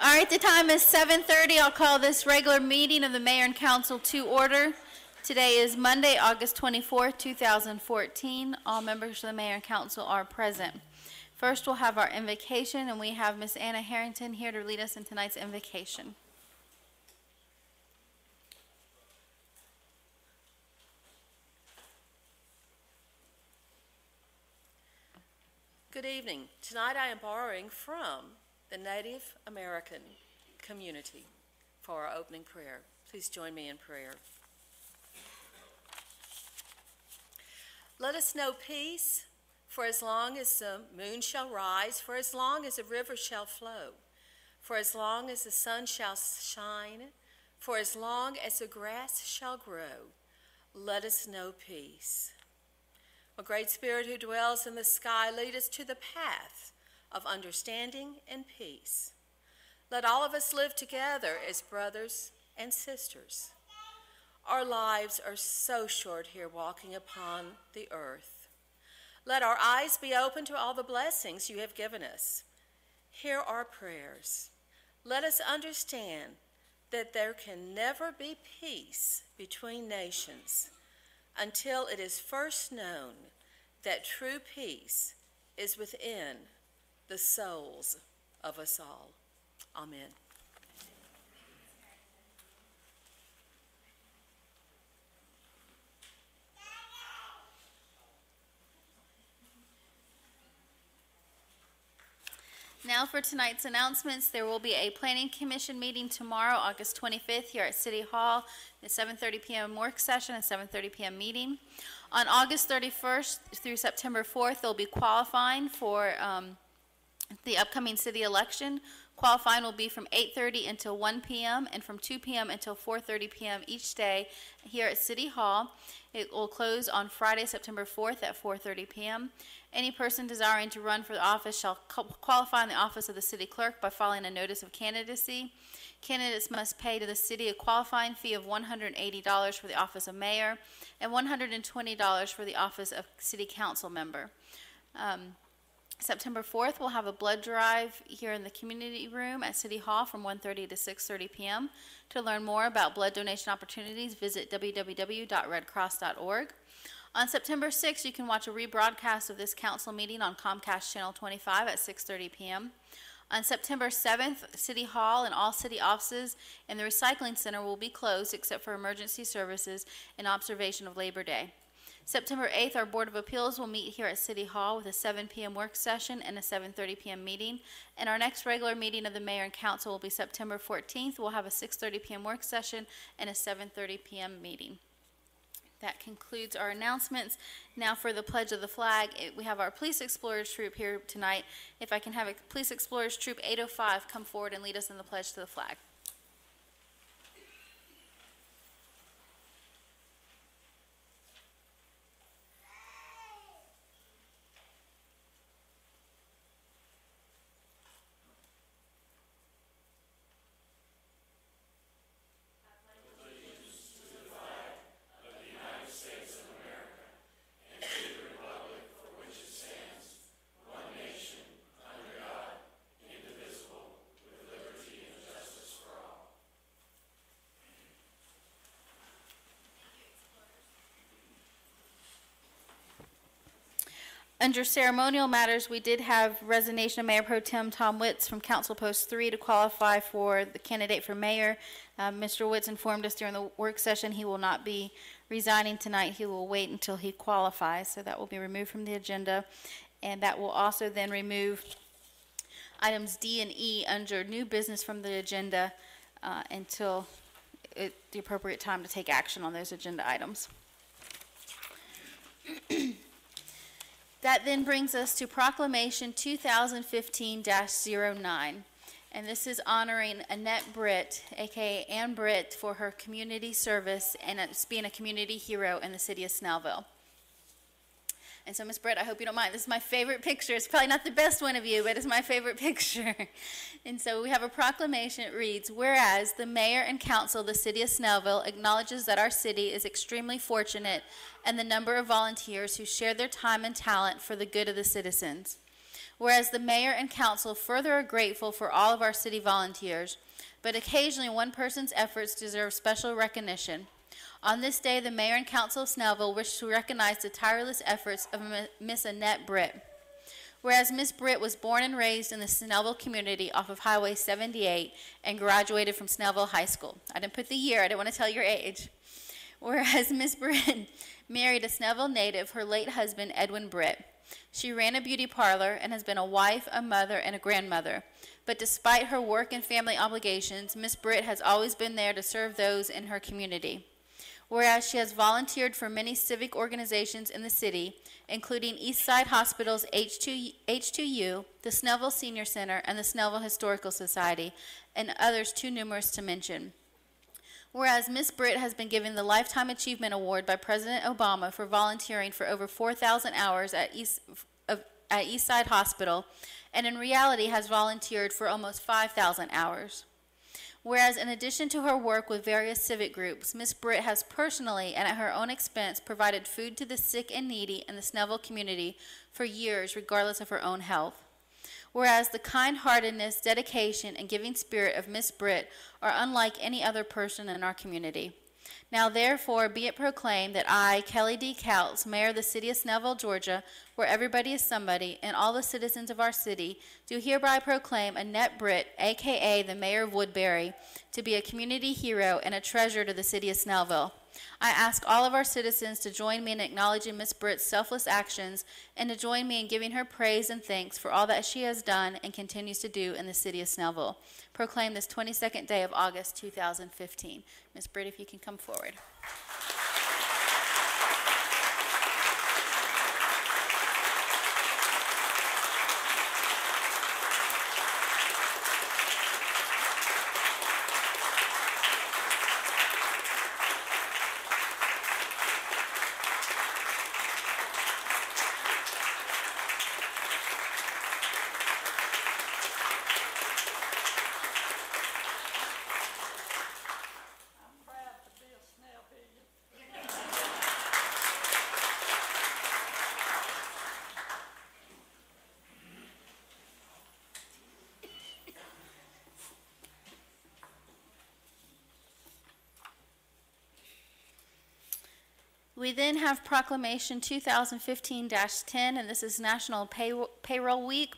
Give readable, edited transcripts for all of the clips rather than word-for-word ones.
All right, the time is 7:30. I'll call this regular meeting of the Mayor and Council to order. Today is Monday, August 24th, 2014. All members of the Mayor and Council are present. First, we'll have our invocation, and we have Miss Anna Harrington here to lead us in tonight's invocation. Good evening. Tonight I am borrowing from the Native American community for our opening prayer. Please join me in prayer. Let us know peace, for as long as the moon shall rise, for as long as the river shall flow, for as long as the sun shall shine, for as long as the grass shall grow, let us know peace. O great Spirit who dwells in the sky, lead us to the path of understanding and peace. Let all of us live together as brothers and sisters. Our lives are so short here walking upon the earth. Let our eyes be open to all the blessings you have given us. Hear our prayers. Let us understand that there can never be peace between nations until it is first known that true peace is within the souls of us all. Amen. Now for tonight's announcements, there will be a Planning Commission meeting tomorrow, August 25th, here at City Hall, the 7:30 p.m. work session and 7:30 p.m. meeting. On August 31st through September 4th, they'll be qualifying for the upcoming city election. Qualifying will be from 8:30 until 1 p.m. and from 2 p.m. until 4:30 p.m. each day here at City Hall. It will close on Friday, September 4th at 4:30 p.m. Any person desiring to run for the office shall qualify in the office of the city clerk by filing a notice of candidacy. Candidates must pay to the city a qualifying fee of $180 for the office of mayor and $120 for the office of city council member. September 4th, we'll have a blood drive here in the community room at City Hall from 1:30 to 6:30 p.m. To learn more about blood donation opportunities, visit www.redcross.org. On September 6th, you can watch a rebroadcast of this council meeting on Comcast Channel 25 at 6:30 p.m. On September 7th, City Hall and all city offices and the recycling center will be closed except for emergency services in observation of Labor Day. September 8th, our Board of Appeals will meet here at City Hall with a 7 p.m. work session and a 7:30 p.m. meeting. And our next regular meeting of the Mayor and Council will be September 14th. We'll have a 6:30 p.m. work session and a 7:30 p.m. meeting. That concludes our announcements. Now for the Pledge of the Flag, we have our Police Explorers Troop here tonight. If I can have a Police Explorers Troop 805 come forward and lead us in the Pledge to the Flag. Under ceremonial matters, we did have resignation of Mayor Pro Tem Tom Witz from Council Post 3 to qualify for the candidate for mayor. Mr. Witz informed us during the work session he will not be resigning tonight. He will wait until he qualifies, so that will be removed from the agenda. And that will also then remove items D and E under new business from the agenda until the appropriate time to take action on those agenda items. That then brings us to Proclamation 2015-09, and this is honoring Annette Britt, aka Ann Britt, for her community service and being a community hero in the city of Snellville. And so, Ms. Britt, I hope you don't mind. This is my favorite picture. It's probably not the best one of you, but it's my favorite picture. And so we have a proclamation. It reads, whereas the mayor and council of the city of Snellville acknowledges that our city is extremely fortunate and the number of volunteers who share their time and talent for the good of the citizens. Whereas the mayor and council further are grateful for all of our city volunteers, but occasionally one person's efforts deserve special recognition. On this day, the mayor and council of Snellville wish to recognize the tireless efforts of Miss Annette Britt. Whereas Miss Britt was born and raised in the Snellville community off of Highway 78 and graduated from Snellville High School. I didn't put the year, I didn't want to tell your age. Whereas Miss Britt married a Snellville native, her late husband, Edwin Britt. She ran a beauty parlor and has been a wife, a mother, and a grandmother. But despite her work and family obligations, Miss Britt has always been there to serve those in her community. Whereas she has volunteered for many civic organizations in the city, including Eastside Hospital's H2U, the Snellville Senior Center, and the Snellville Historical Society, and others too numerous to mention. Whereas Miss Britt has been given the Lifetime Achievement Award by President Obama for volunteering for over 4,000 hours at Eastside Hospital, and in reality has volunteered for almost 5,000 hours. Whereas in addition to her work with various civic groups, Miss Britt has personally and at her own expense provided food to the sick and needy in the Snellville community for years, regardless of her own health. Whereas the kind-heartedness, dedication, and giving spirit of Miss Britt are unlike any other person in our community. Now therefore be it proclaimed that I, Kelly D. Couts, Mayor of the City of Snellville, Georgia, where everybody is somebody, and all the citizens of our city, do hereby proclaim Annette Britt, a.k.a. the Mayor of Woodbury, to be a community hero and a treasure to the City of Snellville. I ask all of our citizens to join me in acknowledging Miss Britt's selfless actions and to join me in giving her praise and thanks for all that she has done and continues to do in the City of Snellville. Proclaim this 22nd day of August 2015. Miss Britt, if you can come forward. We then have Proclamation 2015-10, and this is National Payroll Week.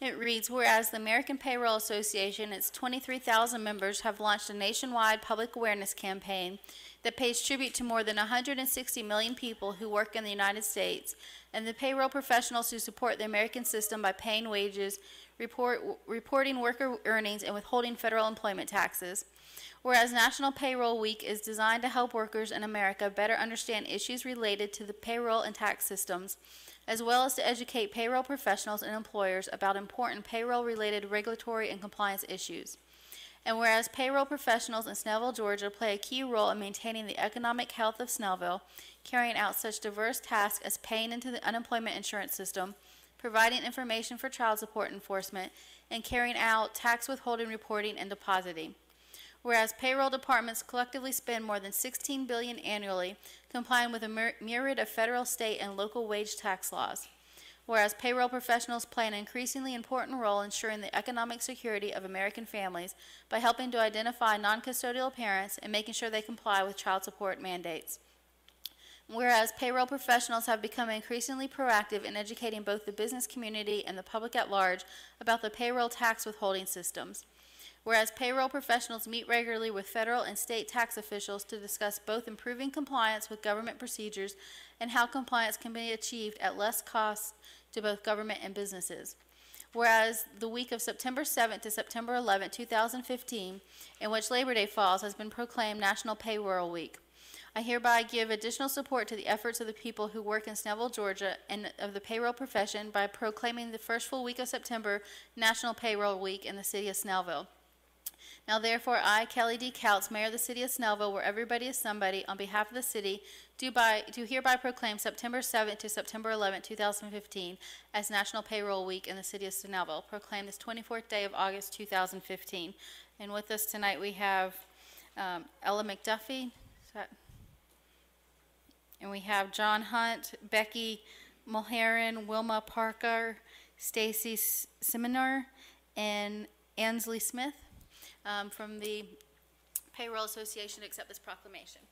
It reads, whereas the American Payroll Association, its 23,000 members, have launched a nationwide public awareness campaign that pays tribute to more than 160 million people who work in the United States and the payroll professionals who support the American system by paying wages, reporting worker earnings, and withholding federal employment taxes. Whereas National Payroll Week is designed to help workers in America better understand issues related to the payroll and tax systems, as well as to educate payroll professionals and employers about important payroll-related regulatory and compliance issues. And whereas payroll professionals in Snellville, Georgia play a key role in maintaining the economic health of Snellville, carrying out such diverse tasks as paying into the unemployment insurance system, providing information for child support enforcement, and carrying out tax withholding reporting and depositing. Whereas payroll departments collectively spend more than $16 billion annually, complying with a myriad of federal, state, and local wage tax laws. Whereas payroll professionals play an increasingly important role ensuring the economic security of American families by helping to identify non-custodial parents and making sure they comply with child support mandates. Whereas payroll professionals have become increasingly proactive in educating both the business community and the public at large about the payroll tax withholding systems. Whereas payroll professionals meet regularly with federal and state tax officials to discuss both improving compliance with government procedures and how compliance can be achieved at less cost to both government and businesses. Whereas the week of September 7th to September 11th, 2015, in which Labor Day falls, has been proclaimed National Payroll Week. I hereby give additional support to the efforts of the people who work in Snellville, Georgia, and of the payroll profession by proclaiming the first full week of September National Payroll Week in the City of Snellville. Now therefore, I, Kelly D. Couts, Mayor of the City of Snellville, where everybody is somebody, on behalf of the city, do hereby proclaim September 7th to September 11th, 2015, as National Payroll Week in the City of Snellville. Proclaim this 24th day of August, 2015. And with us tonight we have Ella McDuffie, and we have John Hunt, Becky Mulheron, Wilma Parker, Stacy Seminar, and Ansley Smith from the Payroll Association to accept this proclamation.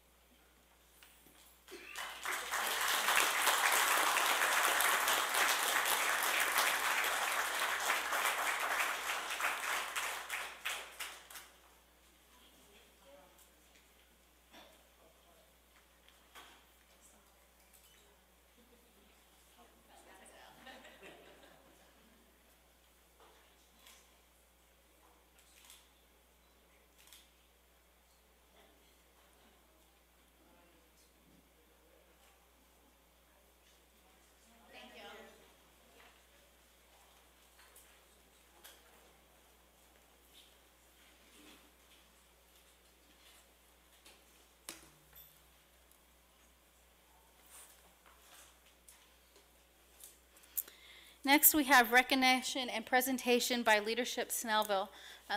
Next, we have recognition and presentation by Leadership Snellville.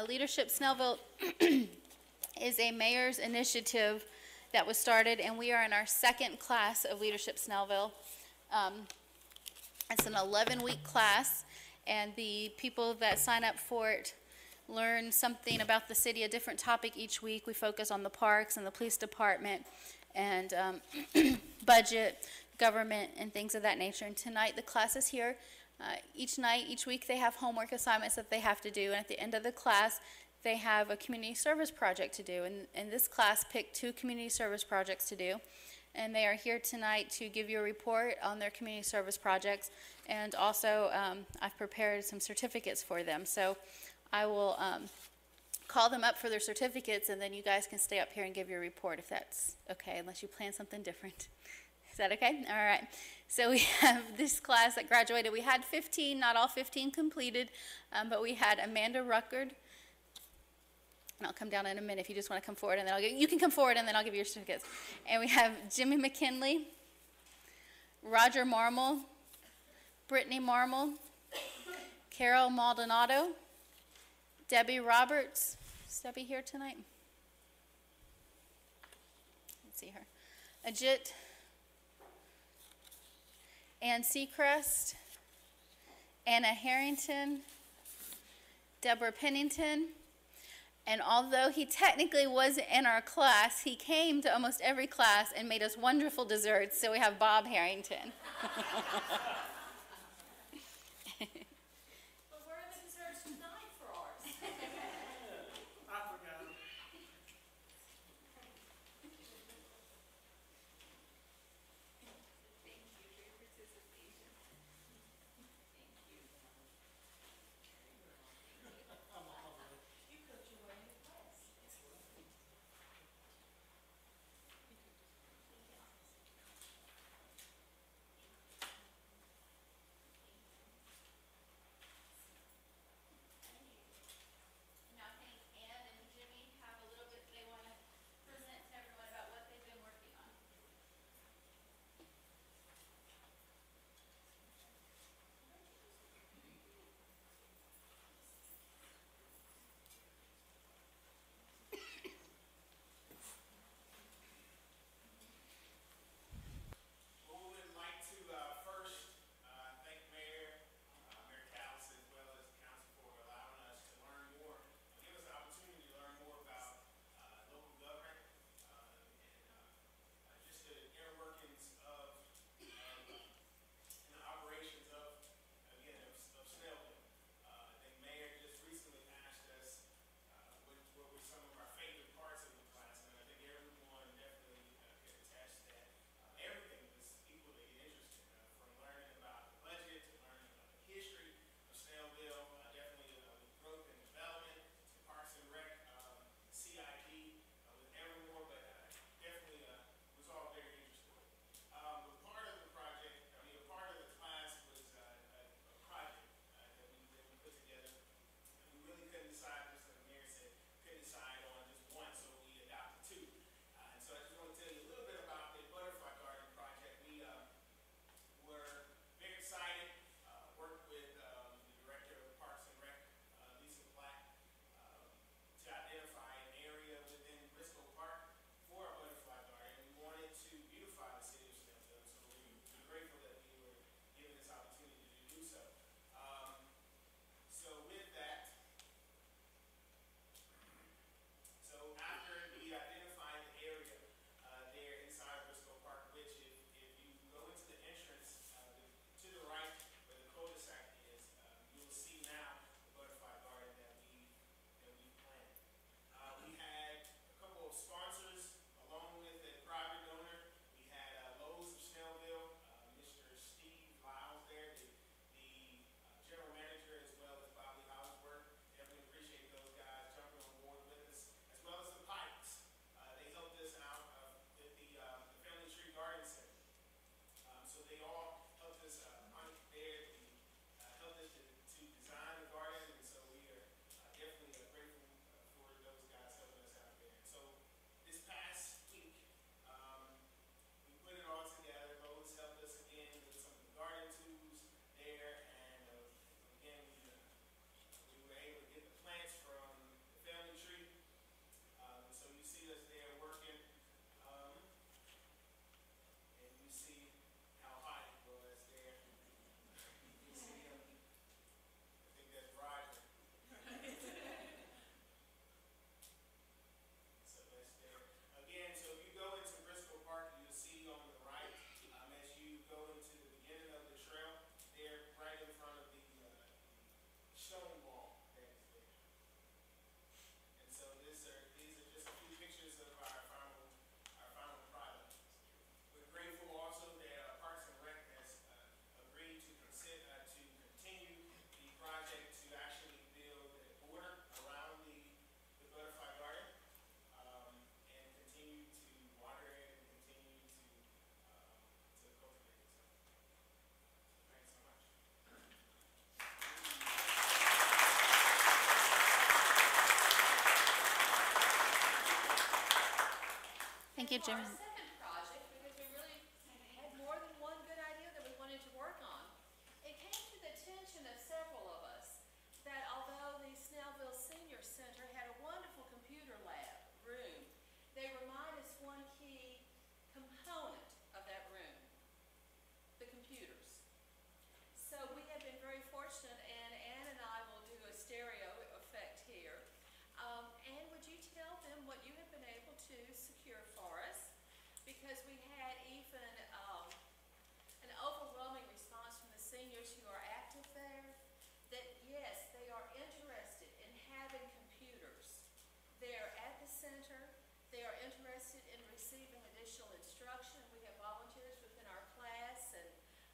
Leadership Snellville is a mayor's initiative that was started, and we are in our second class of Leadership Snellville. It's an 11-week class, and the people that sign up for it learn something about the city, a different topic each week. We focus on the parks and the police department and budget, government, and things of that nature. And tonight, the class is here. Each week, they have homework assignments that they have to do, and at the end of the class, they have a community service project to do. And this class picked 2 community service projects to do, and they are here tonight to give you a report on their community service projects, and also I've prepared some certificates for them. So I will call them up for their certificates, and then you guys can stay up here and give your report if that's okay, unless you plan something different. Is that okay? All right. So we have this class that graduated. We had 15, not all 15 completed, but we had Amanda Ruckard, and I'll come down in a minute if you just want to come forward, and then you can come forward, and then I'll give you your certificates. And we have Jimmy McKinley, Roger Marmol, Brittany Marmol, Carol Maldonado, Debbie Roberts. Is Debbie here tonight? Let's see her. Ajit, Ann Seacrest, Anna Harrington, Deborah Pennington, and although he technically wasn't in our class, he came to almost every class and made us wonderful desserts, so we have Bob Harrington. But where are the desserts tonight for ours? I forgot them. Thank you for your participation. Thank you. You cooked your way into class. Thank you, to our Jimmy. second project, because we really had more than one good idea that we wanted to work on. It came to the attention of several of us that although the Snellville Senior Center had a wonderful computer lab room, they were minus one key component of that room, the computers. So we have been very fortunate, and Ann and I will do a stereo effect here. Ann, would you tell them what you have been able to secure for us? Because we had even an overwhelming response from the seniors who are active there, that yes, they are interested in having computers. They are at the center. They are interested in receiving additional instruction. We have volunteers within our class, and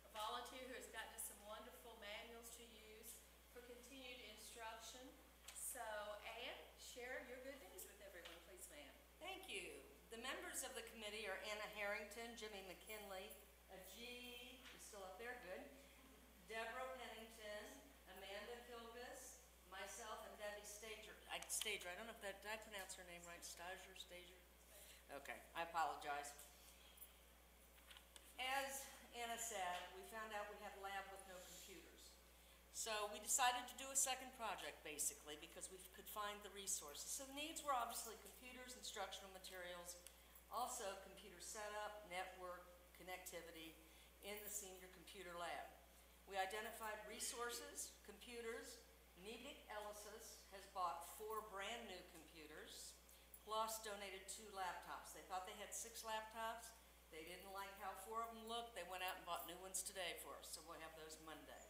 a volunteer who has gotten us some wonderful manuals to use for continued instruction. So, Ann, share your good news with everyone, please, ma'am. Thank you. The members of the committee are Anna Harrington, Jimmy McKinley, G, is still up there, good, Deborah Pennington, Amanda Kilgus, myself, and Debbie Stager. I don't know if that, did I pronounce her name right? Stager? Okay, I apologize. As Anna said, we found out we had a lab with no computers. So we decided to do a second project, basically, because we could find the resources. So the needs were obviously computers, instructional materials, also computer setup, network, connectivity in the senior computer lab. We identified resources, computers. Nebik Ellisis has bought 4 brand new computers, plus donated 2 laptops. They thought they had 6 laptops. They didn't like how 4 of them looked. They went out and bought new ones today for us, so we'll have those Monday.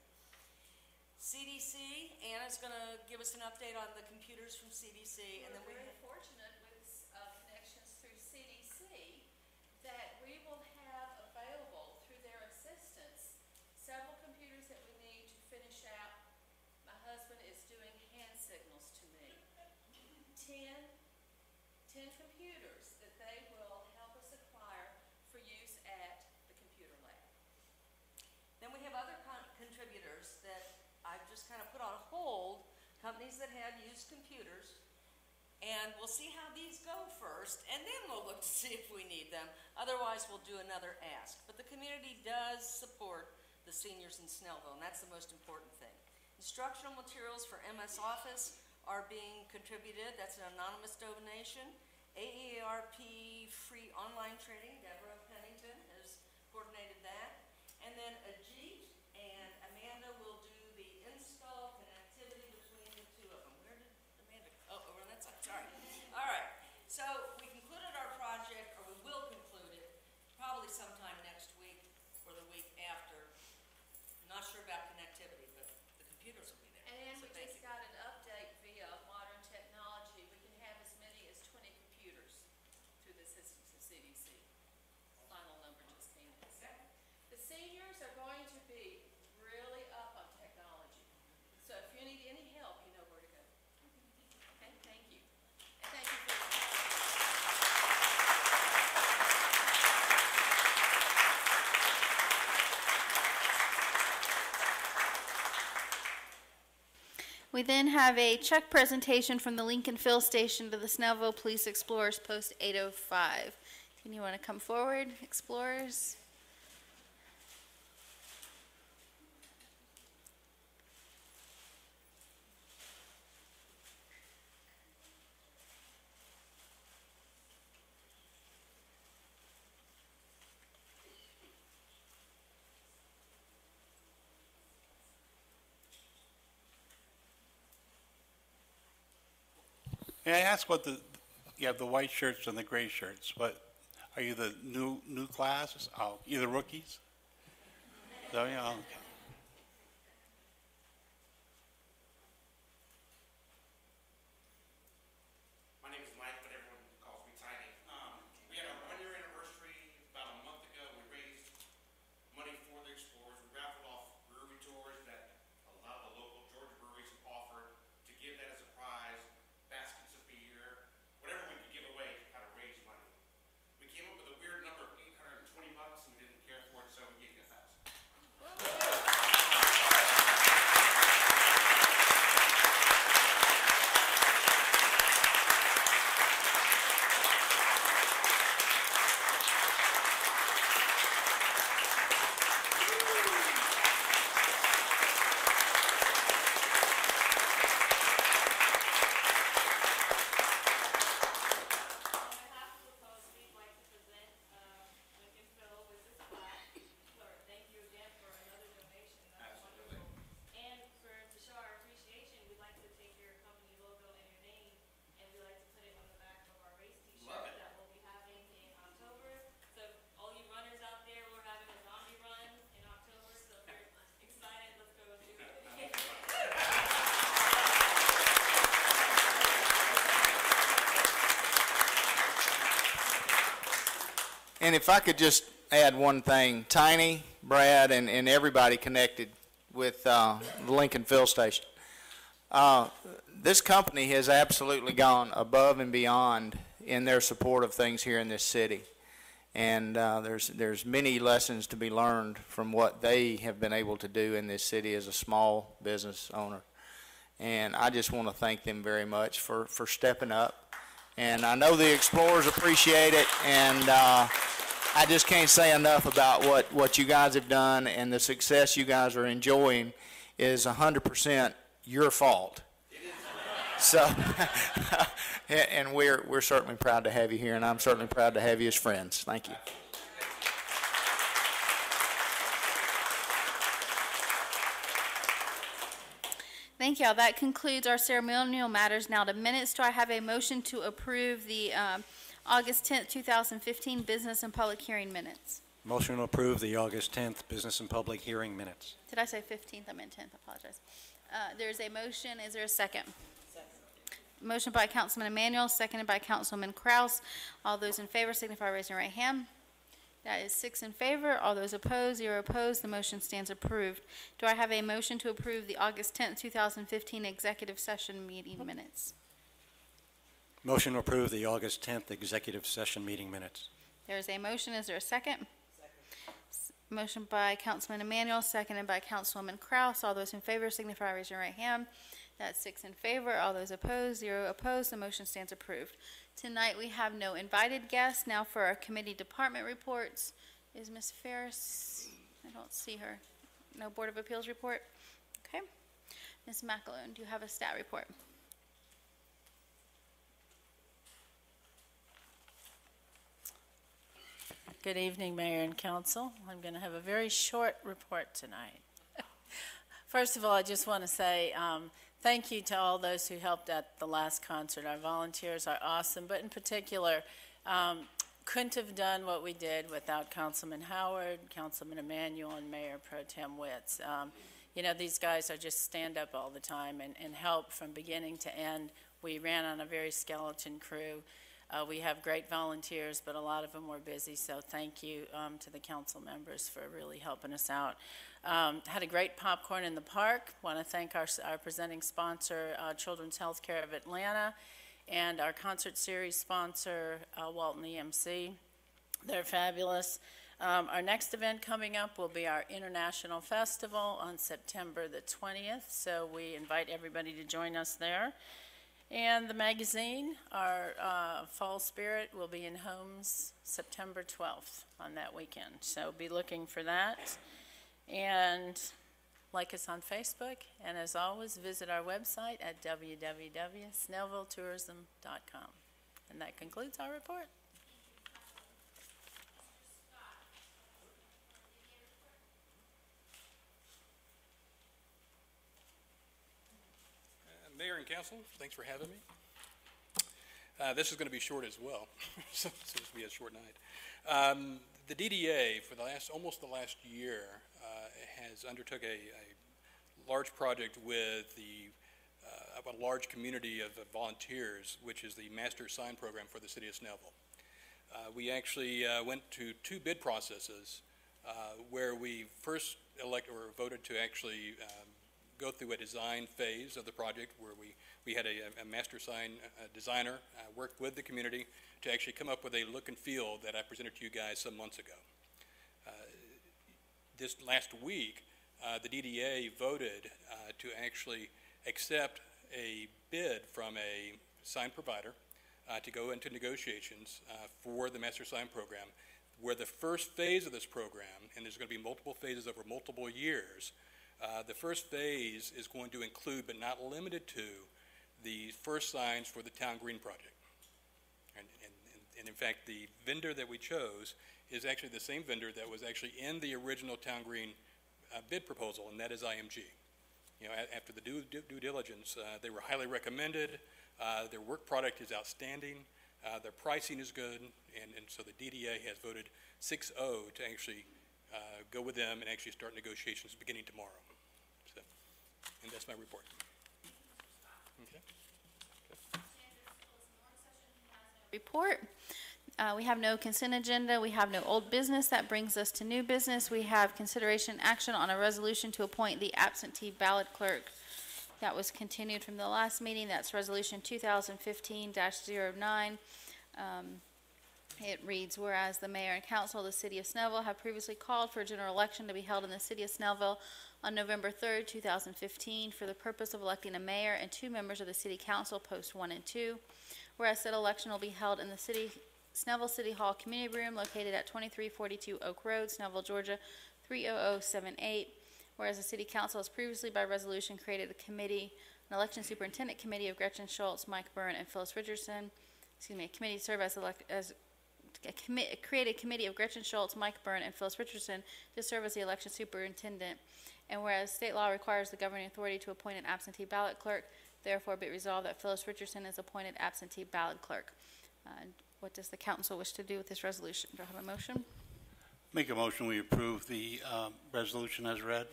CDC, Anna's going to give us an update on the computers from CDC. And then We're very fortunate with connections through CDC that we will have available through their assistance several computers that we need to finish out. My husband is doing hand signals to me. 10 computers that they will help us acquire for use at the computer lab. Then we have other contributors that I've just kind of put on hold, companies that have used computers, and we'll see how these go first, and then we'll look to see if we need them. Otherwise, we'll do another ask. But the community does support the seniors in Snellville, and that's the most important thing. Instructional materials for MS Office are being contributed. That's an anonymous donation. AERP free online training, Deborah Pennington has coordinated that. And then Ajit and Amanda will do the install connectivity between the 2 of them. Where did Amanda go? Oh, over on that side, sorry. All right, so we concluded our project, or we will conclude it, probably sometime next week or the week after. I'm not sure about connectivity, but the computers will be there. And So we thank just you. got an update via modern technology. We can have as many as 20 computers through the systems of CDC. Final number just came in. The seniors are going to be really up on technology. So if you need any help, you know where to go. Okay, thank you. And thank you for your We then have a check presentation from the Lincoln Fill Station to the Snellville Police Explorers Post 805. Can you want to come forward, Explorers? May I ask what you have the white shirts and the gray shirts, but are you the new class? Oh, you the rookies? So, yeah, okay. My name is Mike, but everyone calls me Tiny. We had our 1-year anniversary about a month ago. We raised money for the Explorers. We raffled off brewery tours that a lot of the local Georgia breweries have offered to give that as a prize, baskets of beer, whatever we could give away to kind of raise money. We came up with a weird number of $820, and we didn't care for it, so we gave you $1,000. And if I could just add one thing, Tiny, Brad, and everybody connected with the Lincoln Fill Station. This company has absolutely gone above and beyond in their support of things here in this city. And there's many lessons to be learned from what they have been able to do in this city as a small business owner. And I just want to thank them very much for stepping up. And I know the Explorers appreciate it, and I just can't say enough about what you guys have done, and the success you guys are enjoying is 100% your fault. So, and we're certainly proud to have you here, and I'm certainly proud to have you as friends. Thank you. Thank y'all. That concludes our ceremonial matters. Now to minutes. Do I have a motion to approve the August 10th, 2015 business and public hearing minutes? Motion to approve the August 10th business and public hearing minutes. Did I say 15th? I meant 10th. I apologize. There's a motion. Is there a second? Motion by Councilman Emanuel, seconded by Councilman Kraus. All those in favor signify by raising your right hand. That is 6 in favor. All those opposed, 0 opposed. The motion stands approved. Do I have a motion to approve the August 10th, 2015 executive session meeting minutes? Motion to approve the August 10th executive session meeting minutes. There's a motion. Is there a second? Motion by Councilman Emanuel, seconded by Councilwoman Kraus. All those in favor signify by raising your right hand. That's 6 in favor. All those opposed, 0 opposed. The motion stands approved. Tonight we have no invited guests. Now for our committee department reports. Is Ms. Ferris? I don't see her. No Board of Appeals report? Okay. Ms. McAloon, do you have a stat report? Good evening, Mayor and Council. I'm going to have a very short report tonight. First of all, I just want to say thank you to all those who helped at the last concert. Our volunteers are awesome, but in particular, couldn't have done what we did without Councilman Howard, Councilman Emanuel, and Mayor Pro Tem Witz. You know, these guys are just stand up all the time and help from beginning to end. We ran on a very skeleton crew. We have great volunteers, but a lot of them were busy, so thank you to the council members for really helping us out. Had a great popcorn in the park. Want to thank our presenting sponsor, Children's Healthcare of Atlanta, and our concert series sponsor, Walton EMC. They're fabulous. Our next event coming up will be our International Festival on September the 20th, so we invite everybody to join us there. And the magazine, our Fall Spirit, will be in homes September 12th on that weekend. So be looking for that. And like us on Facebook. And as always, visit our website at www.snellvilletourism.com. And that concludes our report. Mayor and Council, thanks for having me. This is going to be short as well, so this will be a short night. The DDA, for almost the last year, has undertook a large project with a large community of volunteers, which is the Master Sign Program for the City of Snellville. We actually went to 2 bid processes where we first voted to actually go through a design phase of the project where we had a master sign designer work with the community to actually come up with a look and feel that I presented to you guys some months ago. This last week, the DDA voted to actually accept a bid from a sign provider to go into negotiations for the master sign program, where the first phase of this program, and there's going to be multiple phases over multiple years, the first phase is going to include, but not limited to, the first signs for the Town Green project. And in fact, the vendor that we chose is actually the same vendor that was actually in the original Town Green bid proposal, and that is IMG. You know, after the due diligence, they were highly recommended. Their work product is outstanding. Their pricing is good, and so the DDA has voted 6-0 to actually go with them and actually start negotiations beginning tomorrow. So, and that's my report. Okay. Report. We have no consent agenda. We have no old business. That brings us to new business. We have consideration action on a resolution to appoint the absentee ballot clerk. That was continued from the last meeting. That's Resolution 2015-09. It reads, whereas the mayor and council of the city of Snellville have previously called for a general election to be held in the city of Snellville on November 3rd, 2015, for the purpose of electing a mayor and 2 members of the city council, post 1 and 2. Whereas said election will be held in the Snellville City Hall Community Room located at 2342 Oak Road, Snellville, Georgia, 30078. Whereas the city council has previously by resolution created a committee, an election superintendent committee of Gretchen Schultz, Mike Byrne, and Phyllis Richardson. A committee to serve create a committee of Gretchen Schultz, Mike Byrne, and Phyllis Richardson to serve as the election superintendent. And whereas state law requires the governing authority to appoint an absentee ballot clerk, therefore be it resolved that Phyllis Richardson is appointed absentee ballot clerk. What does the council wish to do with this resolution? Do I have a motion? Make a motion we approve the resolution as read.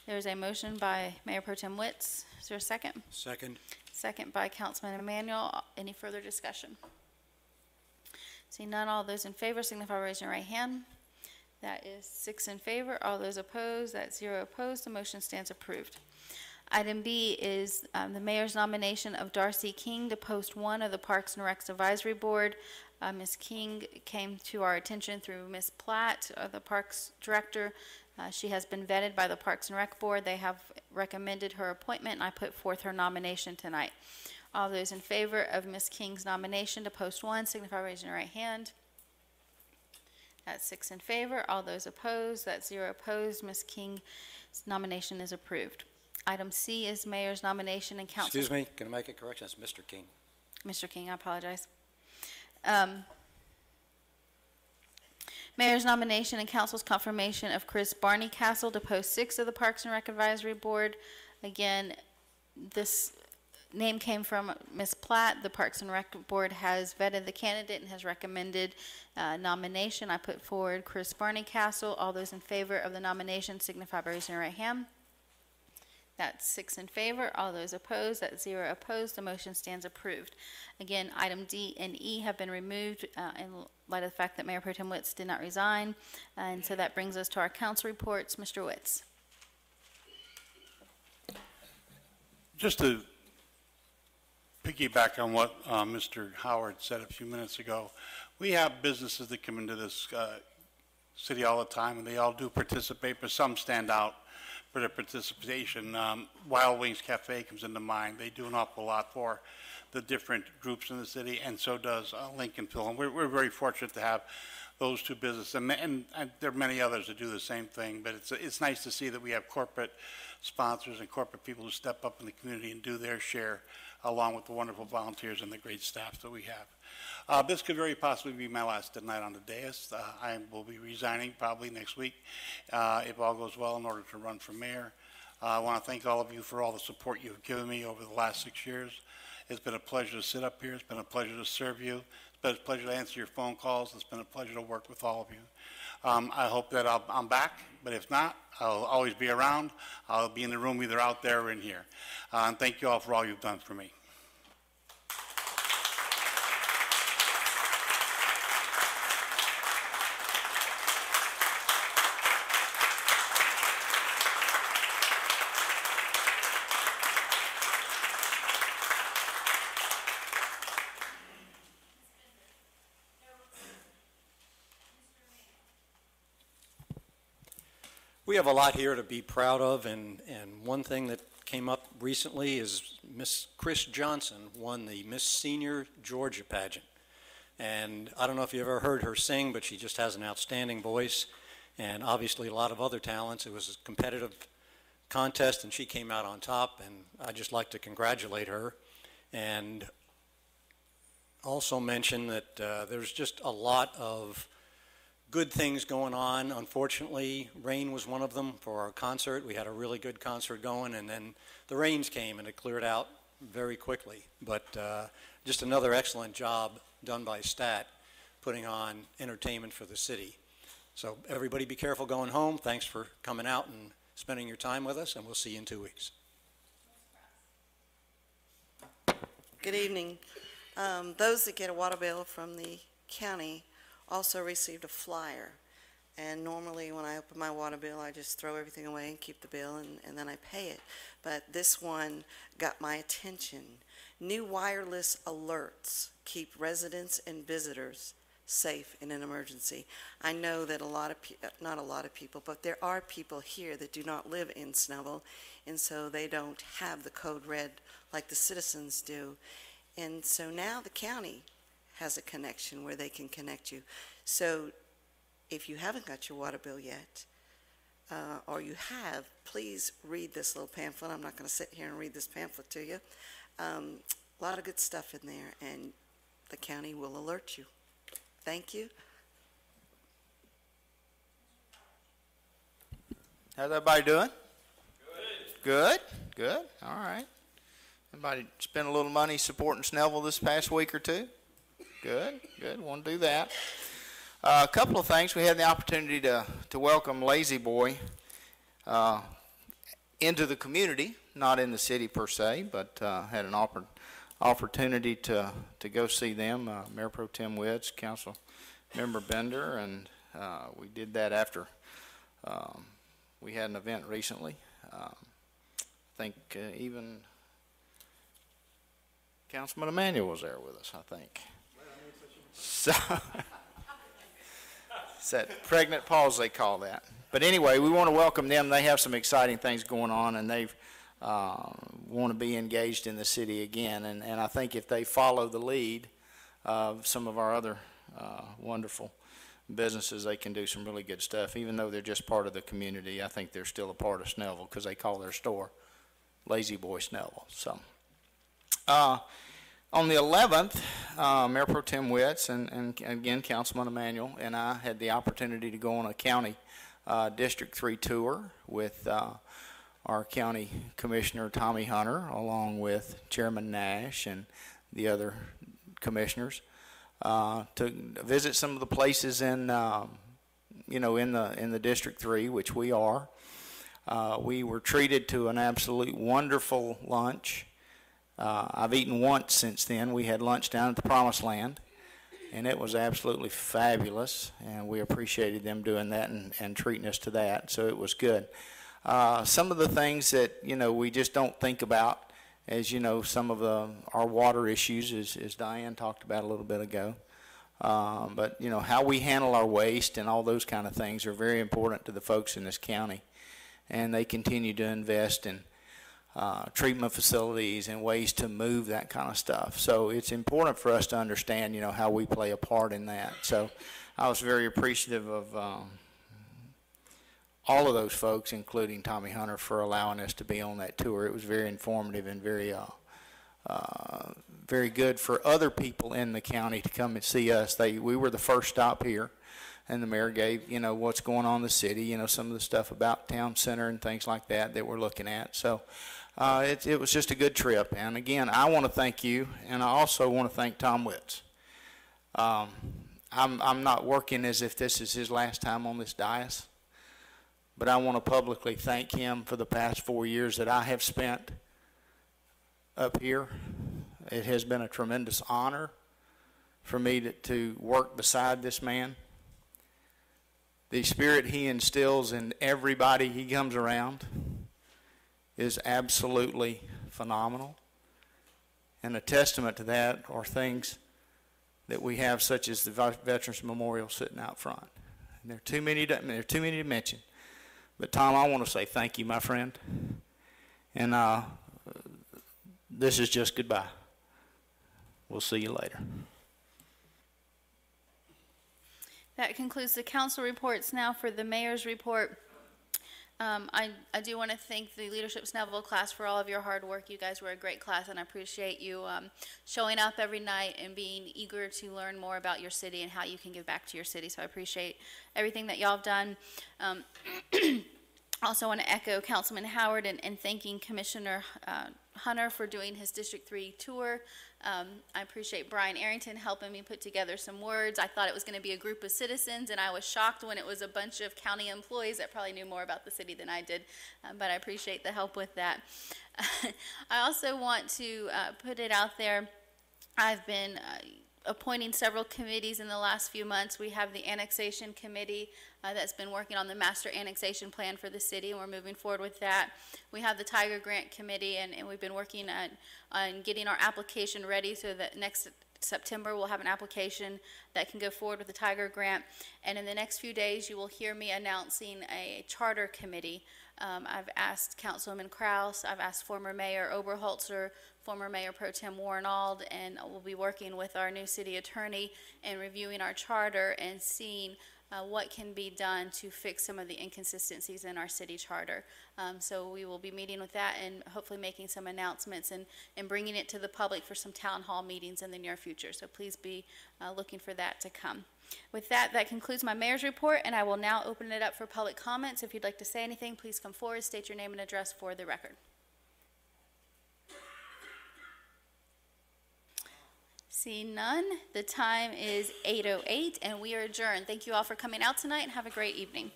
There is a motion by Mayor Pro Tem Witz. Is there a second? Second. Second by Councilman Emmanuel. Any further discussion? Seeing none, all those in favor signify by raising your right hand. That is 6 in favor. All those opposed, that's 0 opposed. The motion stands approved. Item B is the mayor's nomination of Darcy King to post 1 of the Parks and Recs Advisory Board. Ms. King came to our attention through Ms. Platt, the Parks Director. She has been vetted by the Parks and Rec Board. They have recommended her appointment, and I put forth her nomination tonight. All those in favor of Ms. King's nomination to post 1 signify by raising your right hand. That's 6 in favor. All those opposed, that's 0 opposed. Ms. King's nomination is approved. Item C is mayor's nomination and council. Excuse me, can I make a correction? That's Mr. King. Mr. King, I apologize. Mayor's nomination and council's confirmation of Chris Barney Castle to post 6 of the Parks and Rec Advisory Board. Again, this name came from Ms. Platt. The Parks and Rec Board has vetted the candidate and has recommended nomination. I put forward Chris Barney Castle. All those in favor of the nomination signify by raising your right hand. That's 6 in favor. All those opposed, that's 0 opposed. The motion stands approved. Again, item D and E have been removed in light of the fact that Mayor Pro Tem Witz did not resign. And so that brings us to our council reports. Mr. Witz. Just to piggyback on what Mr. Howard said a few minutes ago, we have businesses that come into this city all the time, and they all do participate, but some stand out for their participation. Wild Wings Cafe comes into mind. They do an awful lot for the different groups in the city, and so does Lincolnville. And we're very fortunate to have those 2 businesses, and there are many others that do the same thing, but it's nice to see that we have corporate sponsors and corporate people who step up in the community and do their share, along with the wonderful volunteers and the great staff that we have. This could very possibly be my last night on the dais. I will be resigning probably next week, if all goes well, in order to run for mayor. I want to thank all of you for all the support you've given me over the last 6 years. It's been a pleasure to sit up here. It's been a pleasure to serve you. It's been a pleasure to answer your phone calls. It's been a pleasure to work with all of you. I hope that I'm back, but if not, I'll always be around. I'll be in the room either out there or in here. And thank you all for all you've done for me. We have a lot here to be proud of, and one thing that came up recently is Miss Chris Johnson won the Miss Senior Georgia pageant. And I don't know if you ever heard her sing, but she just has an outstanding voice, and obviously a lot of other talents. It was a competitive contest, and she came out on top, and I'd just like to congratulate her. And also mention that there's just a lot of good things going on. Unfortunately, rain was one of them for our concert. We had a really good concert going, and then the rains came and it cleared out very quickly. But just another excellent job done by STAT putting on entertainment for the city. So everybody be careful going home. Thanks for coming out and spending your time with us, and we'll see you in 2 weeks. Good evening. Those that get a water bill from the county also received a flyer. And normally when I open my water bill, I just throw everything away and keep the bill, and then I pay it. But this one got my attention. New wireless alerts keep residents and visitors safe in an emergency. I know that not a lot of people, but there are people here that do not live in Snellville, and so they don't have the code red like the citizens do. And so now the county has a connection where they can connect you. So if you haven't got your water bill yet, or you have, please read this little pamphlet. I'm not going to sit here and read this pamphlet to you. A lot of good stuff in there, and the county will alert you. Thank you. How's everybody doing? Good. Good? All right. Everybody spend a little money supporting Snellville this past week or two? Good. Want to do that. A couple of things. We had the opportunity to welcome Lazy Boy into the community, not in the city per se, but had an opportunity to go see them. Mayor Pro Tem Witts, Council Member Bender, and we did that after we had an event recently. I think even Councilman Emanuel was there with us, I think. So it's that pregnant pause they call that. But anyway, we want to welcome them. They have some exciting things going on, and they want to be engaged in the city again. And I think if they follow the lead of some of our other wonderful businesses, they can do some really good stuff. Even though they're just part of the community, I think they're still a part of Snellville because they call their store Lazy Boy Snellville. So on the 11th, Mayor Pro Tem Witts and again Councilman Emanuel and I had the opportunity to go on a county District 3 tour with our county commissioner Tommy Hunter, along with Chairman Nash and the other commissioners, to visit some of the places in in the District 3, which we are. We were treated to an absolute wonderful lunch. I've eaten once since then. We had lunch down at the Promised Land, and it was absolutely fabulous, and we appreciated them doing that and treating us to that, so it was good. Some of the things that, we just don't think about, as some of our water issues, as Diane talked about a little bit ago. But, how we handle our waste and all those kind of things are very important to the folks in this county, and they continue to invest in treatment facilities and ways to move that kind of stuff. So it's important for us to understand, how we play a part in that. So I was very appreciative of all of those folks, including Tommy Hunter, for allowing us to be on that tour. It was very informative and very good for other people in the county to come and see us. We were the first stop here, and the mayor gave, what's going on in the city, some of the stuff about town center and things like that we're looking at. So it was just a good trip. And again, I want to thank you, and I also want to thank Tom Witts. I'm not working as if this is his last time on this dais, but I want to publicly thank him for the past 4 years that I have spent up here. It has been a tremendous honor for me to work beside this man. The spirit he instills in everybody he comes around is absolutely phenomenal. And a testament to that are things that we have, such as the Veterans Memorial sitting out front. And there are too many to mention. But Tom, I want to say thank you, my friend. And this is just goodbye. We'll see you later. That concludes the council reports. Now for the mayor's report. I do want to thank the Leadership Snellville class for all of your hard work. You guys were a great class, and I appreciate you showing up every night and being eager to learn more about your city and how you can give back to your city. So I appreciate everything that y'all have done. Also want to echo Councilman Howard and thanking Commissioner Hunter for doing his District 3 tour. I appreciate Brian Arrington helping me put together some words. I thought it was going to be a group of citizens, and I was shocked when it was a bunch of county employees that probably knew more about the city than I did, but I appreciate the help with that. I also want to put it out there I've been appointing several committees in the last few months. We have the annexation committee that's been working on the master annexation plan for the city, and we're moving forward with that. We have the Tiger Grant Committee, and we've been working on getting our application ready so that next September we'll have an application that can go forward with the Tiger Grant. And in the next few days, you will hear me announcing a charter committee. I've asked Councilwoman Kraus, I've asked former Mayor Oberholzer, former Mayor Pro Tem Warrenald, and we'll be working with our new city attorney and reviewing our charter and seeing what can be done to fix some of the inconsistencies in our city charter. So we will be meeting with that and hopefully making some announcements and bringing it to the public for some town hall meetings in the near future. So please be looking for that to come. With that, that concludes my mayor's report, and I will now open it up for public comments. If you'd like to say anything, please come forward, state your name and address for the record. Seeing none, the time is 8:08, and we are adjourned. Thank you all for coming out tonight, and have a great evening.